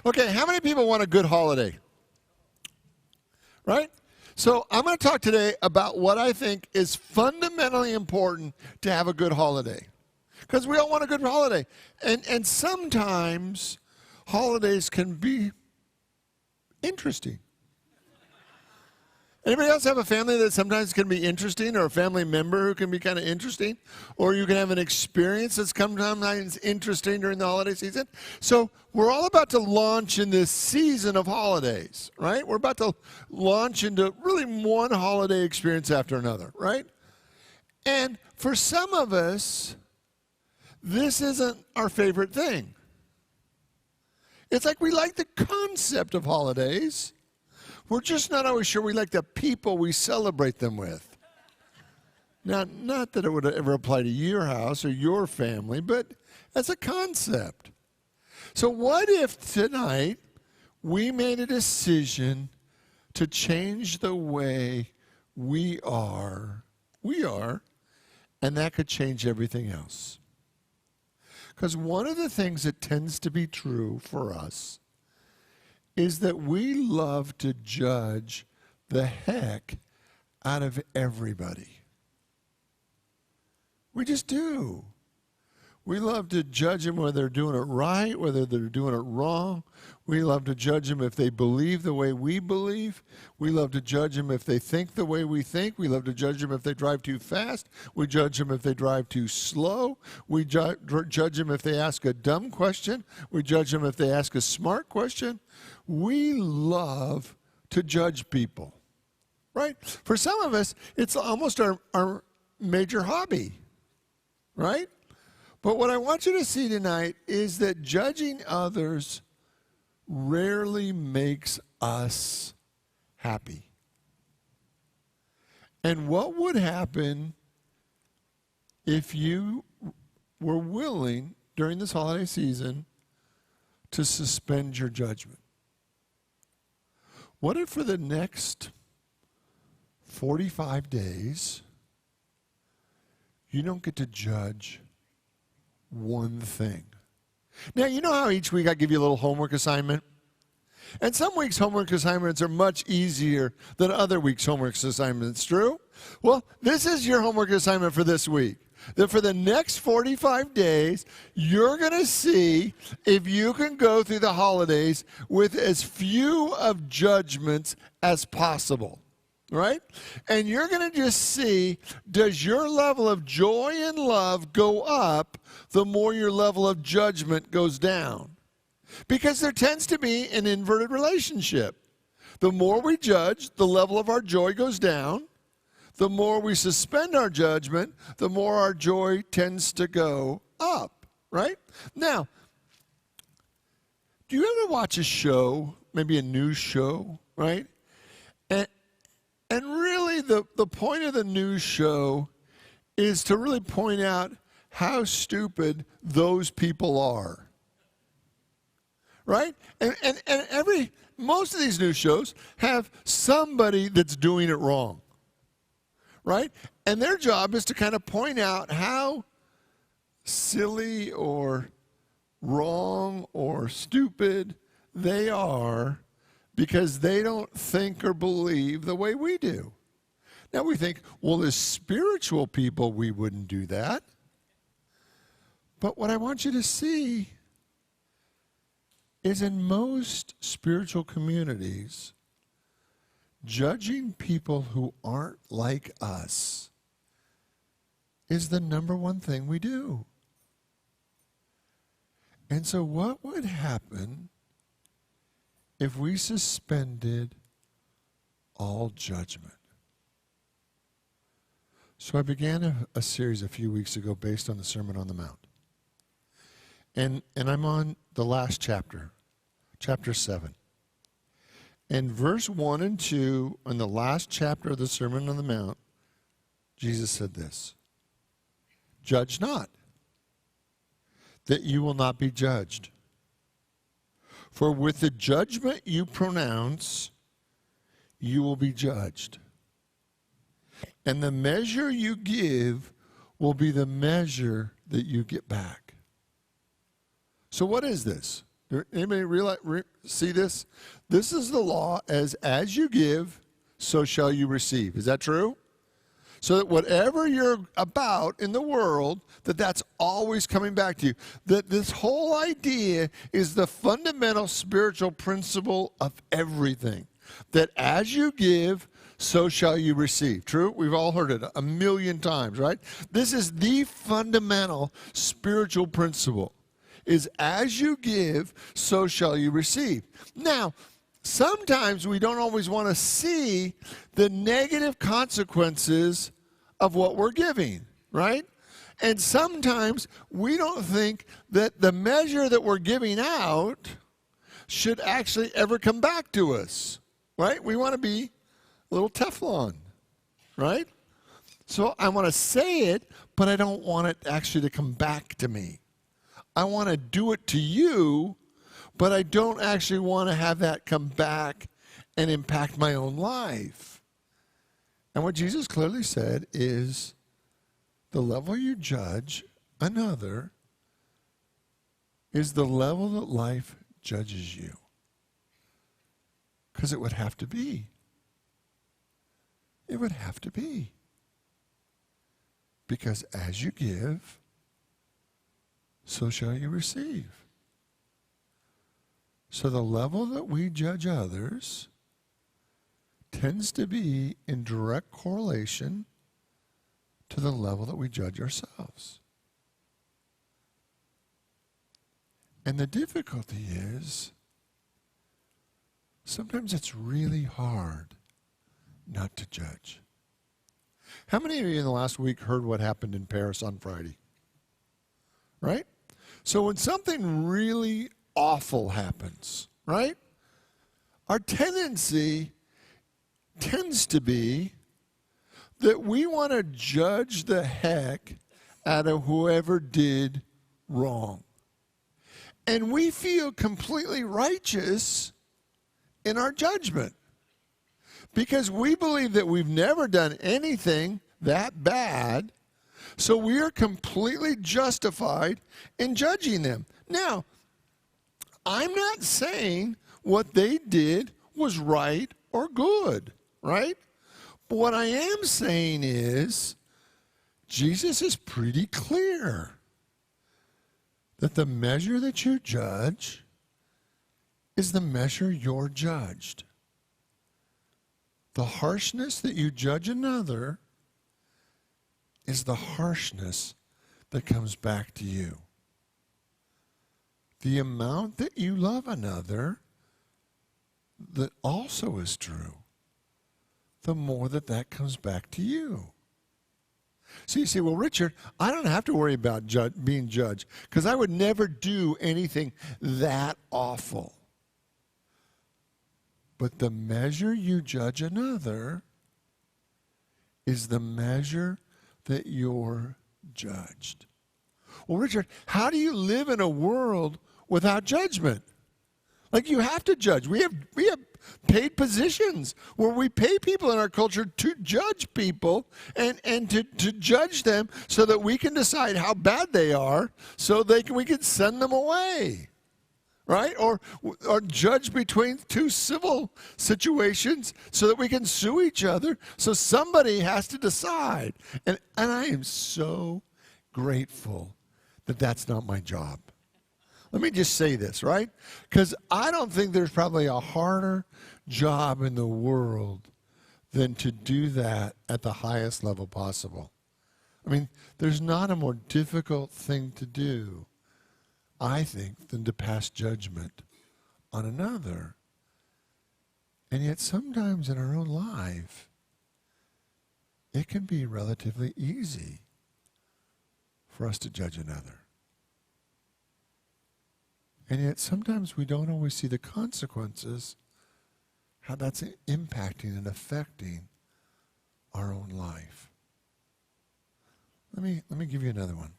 Okay, how many people want a good holiday? Right? So I'm going to talk today about what I think is fundamentally important to have a good holiday. Because we all want a good holiday. And sometimes holidays can be interesting. Anybody else have a family that sometimes can be interesting, or a family member who can be kind of interesting? Or you can have an experience that's sometimes interesting during the holiday season? So we're all about to launch in this season of holidays, right? We're about to launch into really one holiday experience after another, right? And for some of us, this isn't our favorite thing. It's like we like the concept of holidays. We're just not always sure we like the people we celebrate them with. Now, not that it would ever apply to your house or your family, but as a concept. So what if tonight we made a decision to change the way we are, and that could change everything else? Because one of the things that tends to be true for us is that we love to judge the heck out of everybody. We just do. We love to judge them whether they're doing it right, whether they're doing it wrong. We love to judge them if they believe the way we believe. We love to judge them if they think the way we think. We love to judge them if they drive too fast. We judge them if they drive too slow. We judge them if they ask a dumb question. We judge them if they ask a smart question. We love to judge people, right? For some of us, it's almost our major hobby, right? But what I want you to see tonight is that judging others rarely makes us happy. And what would happen if you were willing during this holiday season to suspend your judgment? What if for the next 45 days, you don't get to judge one thing? Now, you know how each week I give you a little homework assignment? And some weeks' homework assignments are much easier than other weeks' homework assignments. True? Well, this is your homework assignment for this week. That for the next 45 days, you're going to see if you can go through the holidays with as few of judgments as possible. Right? And you're going to just see, does your level of joy and love go up the more your level of judgment goes down? Because there tends to be an inverted relationship. The more we judge, the level of our joy goes down. The more we suspend our judgment, the more our joy tends to go up, right? Now, do you ever watch a show, maybe a news show, right? And really the point of the news show is to really point out how stupid those people are, right? And most of these news shows have somebody that's doing it wrong. Right? And their job is to kind of point out how silly or wrong or stupid they are because they don't think or believe the way we do. Now we think, well, as spiritual people, we wouldn't do that. But what I want you to see is in most spiritual communities, judging people who aren't like us is the number one thing we do. And so what would happen if we suspended all judgment? So I began a series a few weeks ago based on the Sermon on the Mount. And I'm on the last chapter, chapter 7. In verse 1 and 2, in the last chapter of the Sermon on the Mount, Jesus said this: "Judge not, that you will not be judged. For with the judgment you pronounce, you will be judged. And the measure you give will be the measure that you get back." So what is this? Anybody see this? This is the law, as you give, so shall you receive. Is that true? So that whatever you're about in the world, that's always coming back to you. That this whole idea is the fundamental spiritual principle of everything. That as you give, so shall you receive. True? We've all heard it a million times, right? This is the fundamental spiritual principle. Is as you give, so shall you receive. Now, sometimes we don't always want to see the negative consequences of what we're giving, right? And sometimes we don't think that the measure that we're giving out should actually ever come back to us, right? We want to be a little Teflon, right? So I want to say it, but I don't want it actually to come back to me. I want to do it to you, but I don't actually want to have that come back and impact my own life. And what Jesus clearly said is the level you judge another is the level that life judges you. Because it would have to be. It would have to be. Because as you give, so shall you receive. So the level that we judge others tends to be in direct correlation to the level that we judge ourselves. And the difficulty is, sometimes it's really hard not to judge. How many of you in the last week heard what happened in Paris on Friday? Right? So when something really awful happens, right? Our tendency tends to be that we want to judge the heck out of whoever did wrong. And we feel completely righteous in our judgment because we believe that we've never done anything that bad, so we are completely justified in judging them. Now, I'm not saying what they did was right or good, right? But what I am saying is Jesus is pretty clear that the measure that you judge is the measure you're judged. The harshness that you judge another is the harshness that comes back to you. The amount that you love another, that also is true, the more that comes back to you. So you say, well, Richard, I don't have to worry about being judged because I would never do anything that awful. But the measure you judge another is the measure that you're judged. Well, Richard, how do you live in a world without judgment? Like, you have to judge. We have paid positions where we pay people in our culture to judge people and to judge them so that we can decide how bad they are so we can send them away. Right? Or judge between two civil situations so that we can sue each other. So somebody has to decide. And I am so grateful that that's not my job. Let me just say this, right? Because I don't think there's probably a harder job in the world than to do that at the highest level possible. I mean, there's not a more difficult thing to do, I think, than to pass judgment on another. And yet sometimes in our own life, it can be relatively easy for us to judge another. And yet sometimes we don't always see the consequences, how that's impacting and affecting our own life. Let me give you another one.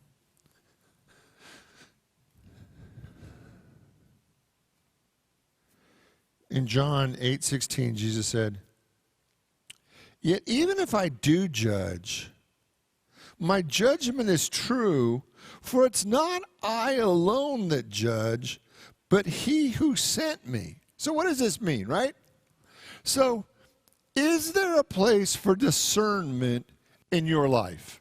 In John 8:16, Jesus said, "Yet even if I do judge, my judgment is true, for it's not I alone that judge, but he who sent me. So what does this mean, right? So is there a place for discernment in your life?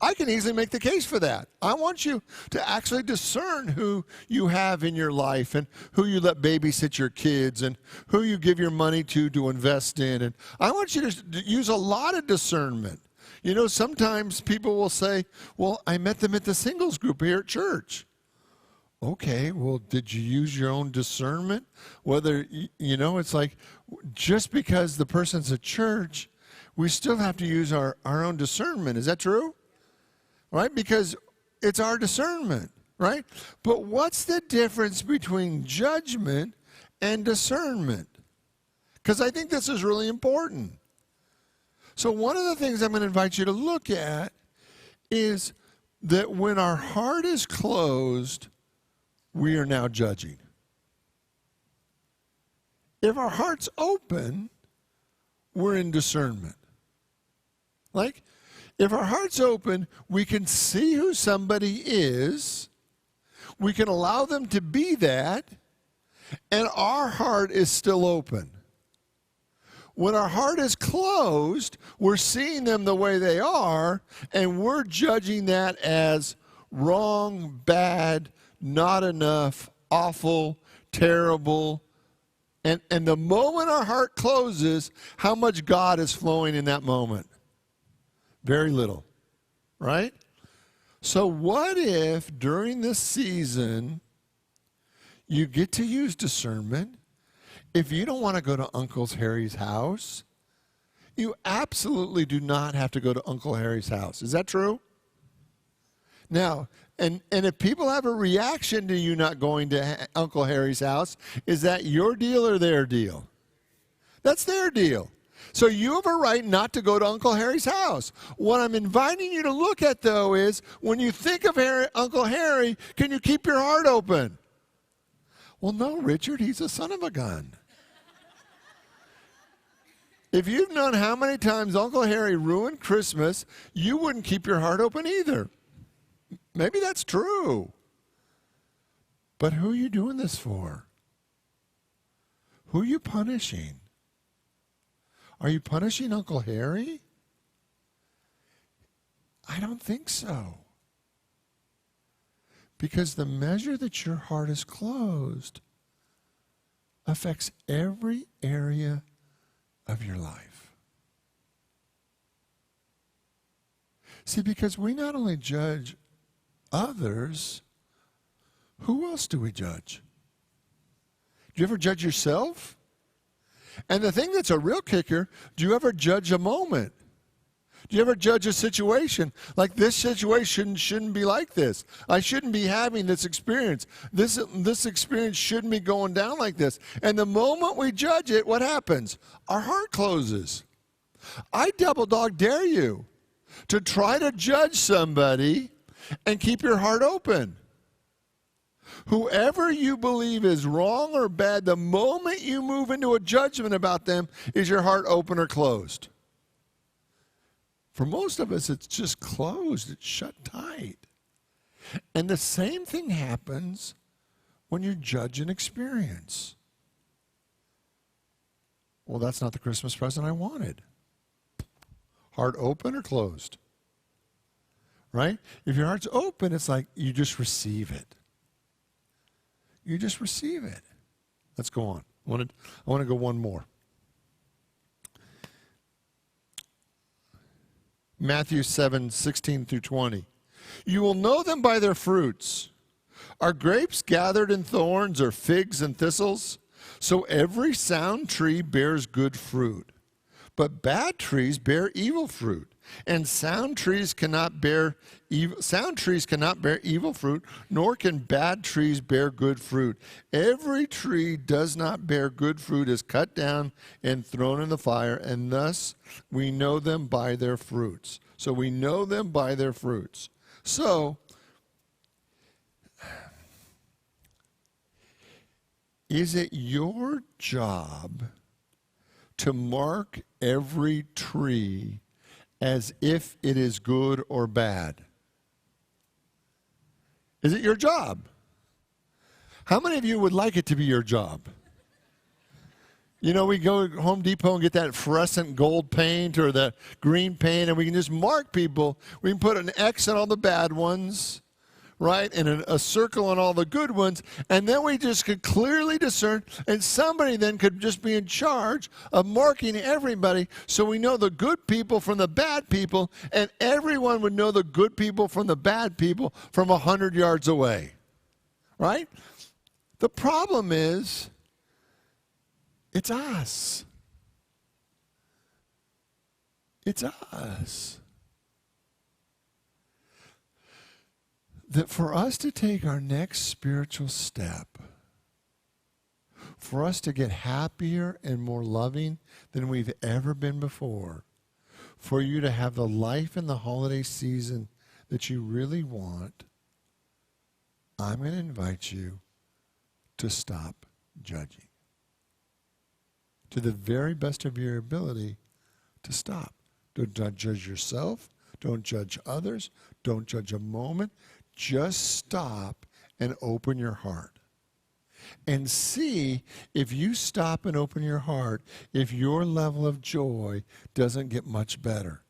I can easily make the case for that. I want you to actually discern who you have in your life and who you let babysit your kids and who you give your money to invest in. And I want you to use a lot of discernment. You know, sometimes people will say, well, I met them at the singles group here at church. Okay, well, did you use your own discernment? Whether, you know, it's like just because the person's at church, we still have to use our own discernment. Is that true? Right? Because it's our discernment, right? But what's the difference between judgment and discernment? Because I think this is really important. So one of the things I'm going to invite you to look at is that when our heart is closed, we are now judging. If our heart's open, we're in discernment. Like, if our heart's open, we can see who somebody is, we can allow them to be that, and our heart is still open. When our heart is closed, we're seeing them the way they are, and we're judging that as wrong, bad, not enough, awful, terrible. And the moment our heart closes, how much God is flowing in that moment? Very little, right? So what if during this season you get to use discernment? If you don't want to go to Uncle Harry's house, you absolutely do not have to go to Uncle Harry's house. Is that true? Now, and if people have a reaction to you not going to Uncle Harry's house, is that your deal or their deal? That's their deal. So you have a right not to go to Uncle Harry's house. What I'm inviting you to look at, though, is when you think of Uncle Harry, can you keep your heart open? Well, no, Richard, he's a son of a gun. If you've known how many times Uncle Harry ruined Christmas, you wouldn't keep your heart open either. Maybe that's true. But who are you doing this for? Who are you punishing? Are you punishing Uncle Harry? I don't think so. Because the measure that your heart is closed affects every area of your life. See, because we not only judge others, who else do we judge? Do you ever judge yourself? And the thing that's a real kicker, do you ever judge a moment? Do you ever judge a situation? Like, this situation shouldn't be like this. I shouldn't be having this experience. This experience shouldn't be going down like this. And the moment we judge it, what happens? Our heart closes. I double dog dare you to try to judge somebody and keep your heart open. Whoever you believe is wrong or bad, the moment you move into a judgment about them, is your heart open or closed? For most of us, it's just closed. It's shut tight. And the same thing happens when you judge an experience. Well, that's not the Christmas present I wanted. Heart open or closed? Right? If your heart's open, it's like you just receive it. You just receive it. Let's go on. I want to go one more. Matthew 7:16-20. You will know them by their fruits. Are grapes gathered in thorns or figs and thistles? So every sound tree bears good fruit, but bad trees bear evil fruit. And sound trees cannot bear evil fruit, nor can bad trees bear good fruit. Every tree does not bear good fruit is cut down and thrown in the fire, and thus we know them by their fruits. So we know them by their fruits. So is it your job to mark every tree as if it is good or bad? Is it your job? How many of you would like it to be your job? You know, we go to Home Depot and get that fluorescent gold paint or the green paint, and we can just mark people. We can put an X on all the bad ones, right, and a circle on all the good ones, and then we just could clearly discern, and somebody then could just be in charge of marking everybody so we know the good people from the bad people, and everyone would know the good people from the bad people from 100 yards away, right? The problem is, it's us. It's us. That for us to take our next spiritual step, for us to get happier and more loving than we've ever been before, for you to have the life in the holiday season that you really want, I'm going to invite you to stop judging. To the very best of your ability, to stop. Don't judge yourself. Don't judge others. Don't judge a moment. Just stop and open your heart. And see if you stop and open your heart, if your level of joy doesn't get much better.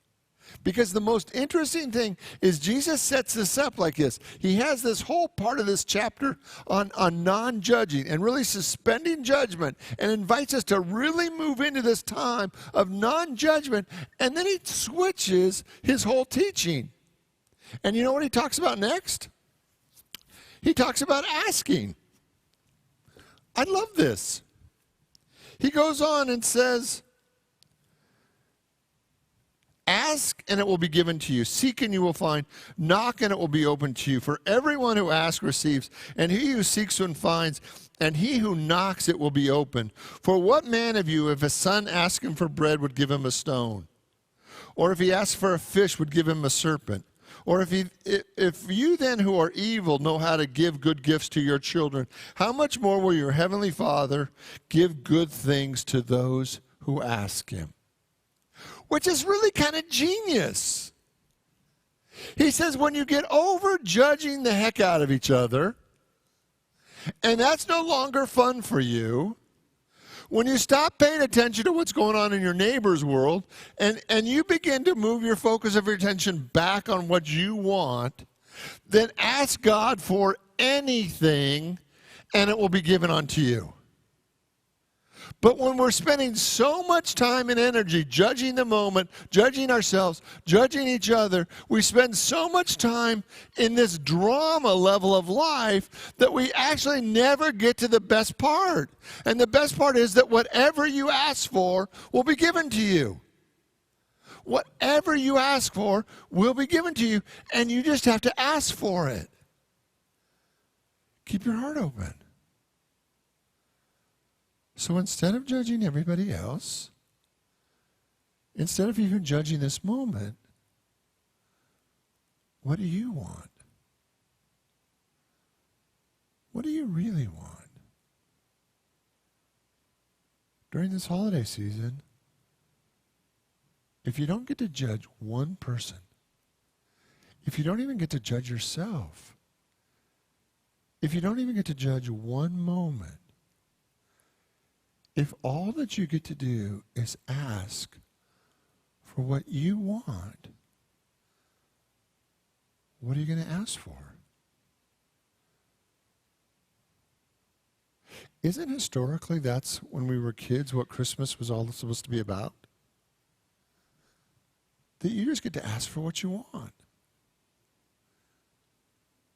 Because the most interesting thing is Jesus sets this up like this. He has this whole part of this chapter on non-judging and really suspending judgment and invites us to really move into this time of non-judgment. And then he switches his whole teaching. And you know what he talks about next? He talks about asking. I love this. He goes on and says, ask and it will be given to you. Seek and you will find. Knock and it will be opened to you. For everyone who asks receives, and he who seeks one finds, and he who knocks it will be opened. For what man of you, if a son asks him for bread, would give him a stone? Or if he asks for a fish, would give him a serpent? Or if you then who are evil know how to give good gifts to your children, how much more will your heavenly Father give good things to those who ask him? Which is really kind of genius. He says when you get over judging the heck out of each other, and that's no longer fun for you, when you stop paying attention to what's going on in your neighbor's world, and you begin to move your focus of your attention back on what you want, then ask God for anything, and it will be given unto you. But when we're spending so much time and energy judging the moment, judging ourselves, judging each other, we spend so much time in this drama level of life that we actually never get to the best part. And the best part is that whatever you ask for will be given to you. Whatever you ask for will be given to you, and you just have to ask for it. Keep your heart open. So instead of judging everybody else, instead of even judging this moment, what do you want? What do you really want? During this holiday season, if you don't get to judge one person, if you don't even get to judge yourself, if you don't even get to judge one moment, if all that you get to do is ask for what you want, what are you going to ask for? Isn't historically that's when we were kids what Christmas was all supposed to be about? That you just get to ask for what you want.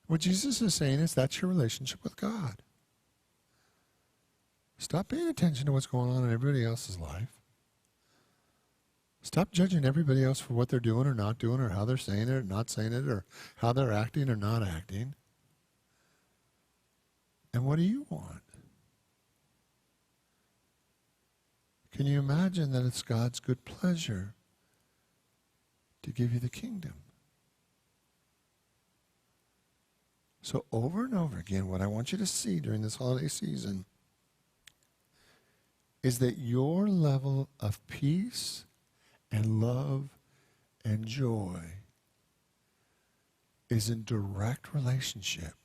What Jesus is saying is that's your relationship with God. Stop paying attention to what's going on in everybody else's life. Stop judging everybody else for what they're doing or not doing or how they're saying it or not saying it or how they're acting or not acting. And what do you want? Can you imagine that it's God's good pleasure to give you the kingdom? So over and over again, what I want you to see during this holiday season is that your level of peace and love and joy is in direct relationship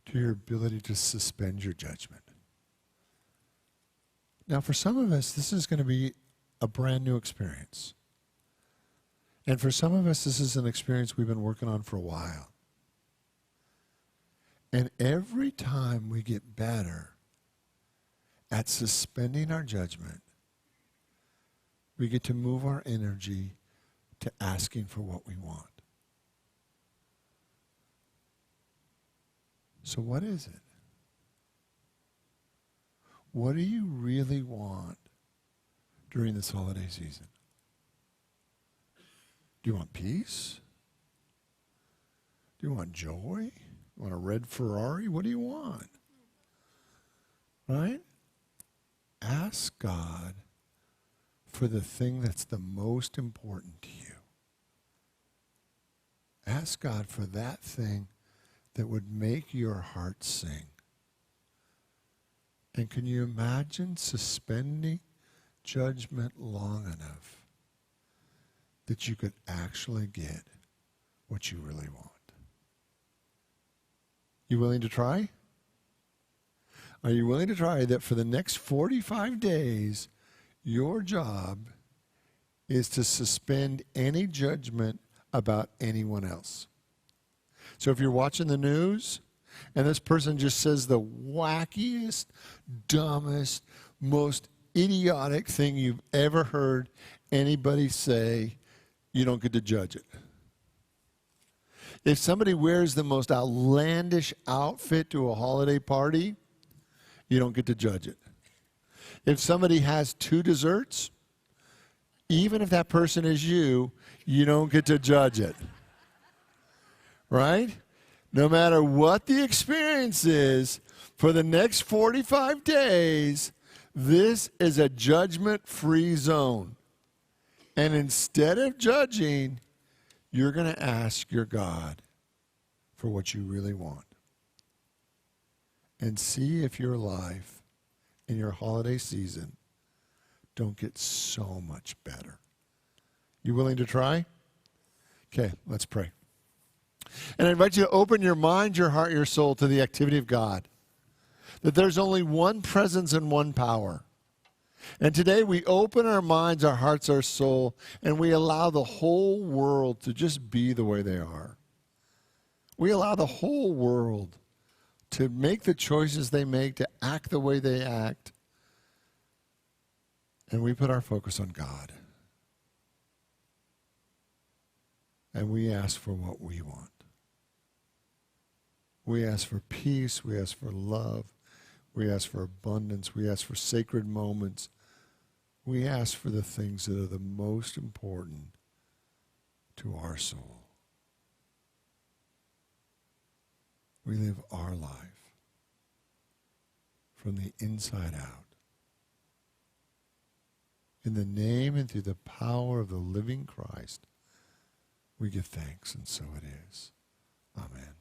to your ability to suspend your judgment. Now, for some of us, this is going to be a brand new experience. And for some of us, this is an experience we've been working on for a while. And every time we get better at suspending our judgment, we get to move our energy to asking for what we want. So what is it? What do you really want during this holiday season? Do you want peace? Do you want joy? You want a red Ferrari? What do you want? Right? Ask God for the thing that's the most important to you. Ask God for that thing that would make your heart sing. And can you imagine suspending judgment long enough that you could actually get what you really want? You willing to try? Are you willing to try that for the next 45 days, your job is to suspend any judgment about anyone else? So if you're watching the news and this person just says the wackiest, dumbest, most idiotic thing you've ever heard anybody say, you don't get to judge it. If somebody wears the most outlandish outfit to a holiday party, you don't get to judge it. If somebody has 2 desserts, even if that person is you, you don't get to judge it. Right? No matter what the experience is, for the next 45 days, this is a judgment-free zone. And instead of judging, you're going to ask your God for what you really want. And see if your life in your holiday season don't get so much better. You willing to try? Okay, let's pray. And I invite you to open your mind, your heart, your soul to the activity of God. That there's only one presence and one power. And today we open our minds, our hearts, our soul, and we allow the whole world to just be the way they are. We allow the whole world to make the choices they make, to act the way they act. And we put our focus on God. And we ask for what we want. We ask for peace. We ask for love. We ask for abundance. We ask for sacred moments. We ask for the things that are the most important to our soul. We live our life from the inside out. In the name and through the power of the living Christ, we give thanks, and so it is. Amen.